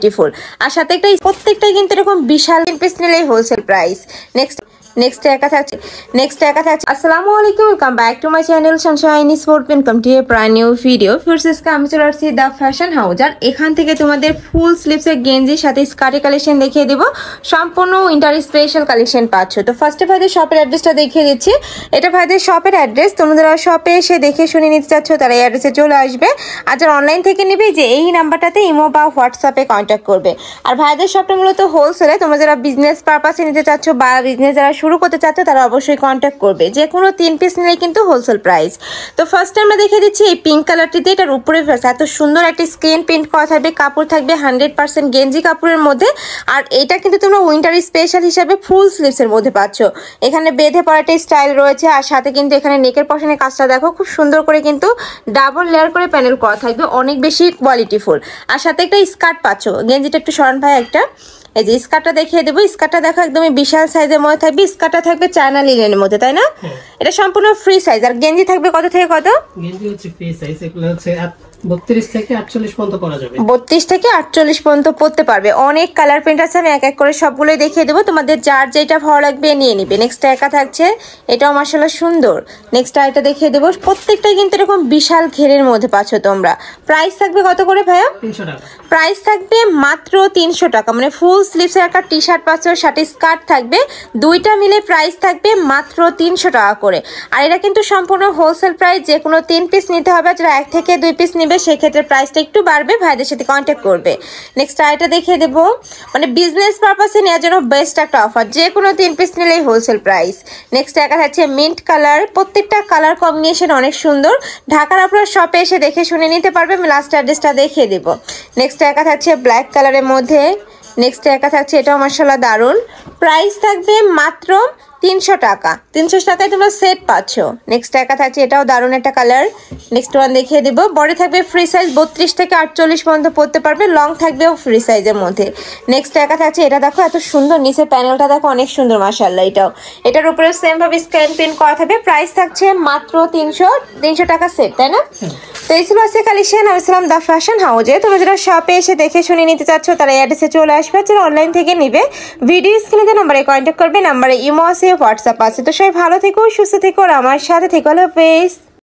কোয়ালিটিফুল। আর সাথে একটা প্রত্যেকটাই কিন্তু এরকম বিশাল পিস নিলেই হোলসেল প্রাইস। নেক্সট একা থাকছে আসসালামু আলাইকুম, welcome back to my channel Sunshine sport. Welcome to A brand new video. First আমি চলে আসছি দ্য ফ্যাশন হাউস, আর এখান থেকে তোমাদের ফুল স্লিভসের গেঞ্জির সাথে স্কার্টের কালেকশন দেখিয়ে দেবো। সম্পূর্ণ উইন্টার স্পেশাল কালেকশন পাচ্ছ। তো ফার্স্টে ভাইদের শপের অ্যাড্রেসটা দেখিয়ে দিচ্ছি। এটা ভাইদের শপের অ্যাড্রেস। তোমরা শপে এসে দেখে শুনে নিতে চাচ্ছ তারা এই অ্যাড্রেসে চলে আসবে। আর যারা অনলাইন থেকে নিবে যে এই নাম্বারটাতে ইমো বা হোয়াটসঅ্যাপে কন্ট্যাক্ট করবে। আর ভাইদের শপটা মূলত হোলসেলে। তোমরা যারা বিজনেস পারপাসে নিতে চাচ্ছ বা বিজনেস যারা শুরু করতে চাচ্ছ তারা অবশ্যই কন্ট্যাক্ট করবে। যে কোনো 3 পিস নিলে কিন্তু হোলসেল প্রাইস। তো ফার্স্ট আমরা দেখে দিচ্ছি এই পিঙ্ক কালারটিতে। এটার উপরে এত সুন্দর একটা স্ক্রিন প্রিন্ট করা থাকবে, কাপড় থাকবে 100% গেঞ্জি কাপড়ের মধ্যে। আর এটা কিন্তু তোমরা উইন্টার স্পেশাল হিসাবে ফুল স্লিভসের মধ্যে পাচ্ছ। এখানে বেঁধে পড়াটা স্টাইল রয়েছে। আর সাথে কিন্তু এখানে নেকের পশনের কাজটা দেখো খুব সুন্দর করে কিন্তু ডাবল লেয়ার করে প্যানেল করা থাকবে, অনেক বেশি কোয়ালিটিফুল। আর সাথে একটা স্কার্ট পাচ্ছ। গেঞ্জিটা একটু সরান ভাই একটা। এই যে স্কার্টটা দেখিয়ে দেবো। স্কার্টটা দেখো একদমই বিশাল সাইজের মধ্যে থাকবে। স্কার্টটা থাকবে চায়না লিনেনের মধ্যে, তাই না? এটা সম্পূর্ণ ফ্রি সাইজ। আর গেঞ্জি থাকবে কত থেকে কত? গেঞ্জি হচ্ছে ফ্রি সাইজ। এগুলো হচ্ছে 32 থেকে 48 পর্যন্ত পরা যাবে। 32 থেকে 48 পর্যন্ত পরতে পারবে। অনেক কালার প্রিন্ট আছে, আমি এক এক করে সবগুলোই দেখিয়ে দেবো। তোমাদের যার যেটা ভালো লাগবে নিয়ে নিবে। নেক্সট একা থাকছে, এটাও মাশাআল্লাহ সুন্দর। নেক্সট আরেকটা দেখিয়ে দেবো। প্রত্যেকটাই কিন্তু এরকম বিশাল ঘেরের মধ্যে পাচ্ছ তোমরা। প্রাইস থাকবে কত করে ভাইয়া? 300 টাকা। প্রাইস থাকবে মাত্র 300 টাকা। মানে ফুল স্লিভসের একটা টি শার্ট পাচ্ছ, সাথে স্কার্ট থাকবে, দুইটা মিলে প্রাইস থাকবে মাত্র 300 টাকা করে। আর এটা কিন্তু সম্পূর্ণ হোলসেল প্রাইস। যে কোনো 3 পিস নিতে হবে। যারা 1 থেকে 2 পিস নিবে সেক্ষেত্রে প্রাইসটা একটু বাড়বে, ভাইদের সাথে কন্ট্যাক্ট করবে। নেক্সট আইটা দেখিয়ে দেবো। মানে বিজনেস পারপাসে নেওয়ার জন্য বেস্ট একটা অফার। যে কোনো 3 পিস নিলেই হোলসেল প্রাইস। নেক্সট একা থাকছে মিন্ট কালার। প্রত্যেকটা কালার কম্বিনেশন অনেক সুন্দর। ঢাকার আপনারা শপে এসে দেখে শুনে নিতে পারবে। আমি লাস্ট অ্যাড্রেসটা দেখিয়ে দেবো। নেক্সট একা থাকছে ব্ল্যাক কালারের মধ্যে। নেক্সট একা থাকছে, এটাও মাশাআল্লাহ দারুন। প্রাইস থাকবে মাত্র 300 টাকা। 300 টাকায় তোমরা সেট পাচ্ছ। নেক্সট একা থাকছে, এটাও দারুণ একটা কালার। নেক্সট ওয়ান দেখিয়ে দেবো। বডি থাকবে ফ্রি সাইজ 32 থেকে 48 পর্যন্ত পড়তে পারবে। লং থাকবেও ফ্রি সাইজের মধ্যে। নেক্সট একা থাকছে, এটা দেখো এত সুন্দর, নিচের প্যানেলটা দেখো অনেক সুন্দর মাশাআল্লাহ। এটার উপরে সেম ভাবে স্ক্যান প্রিন্ট করা থাকবে। প্রাইস থাকছে মাত্র 300 টাকা সেট, তাই না? তো এই ছিল আজকে কালেকশন। আমি ছিলাম দ্য ফ্যাশন হাউজে। তোমরা যারা শপে এসে দেখে শুনে নিতে চাচ্ছ তারা এই অ্যাড্রেসে চলে আসবে। যারা অনলাইন থেকে নিবে ভিডিও স্ক্রিনে নাম্বারে কন্ট্যাক্ট করবে। নাম্বারে ইমো আছে, হোয়াটসঅ্যাপ আছে। তো সবাই ভালো থেকো, সুস্থ থেকো, আর আমার সাথে থেকো। Hello pace.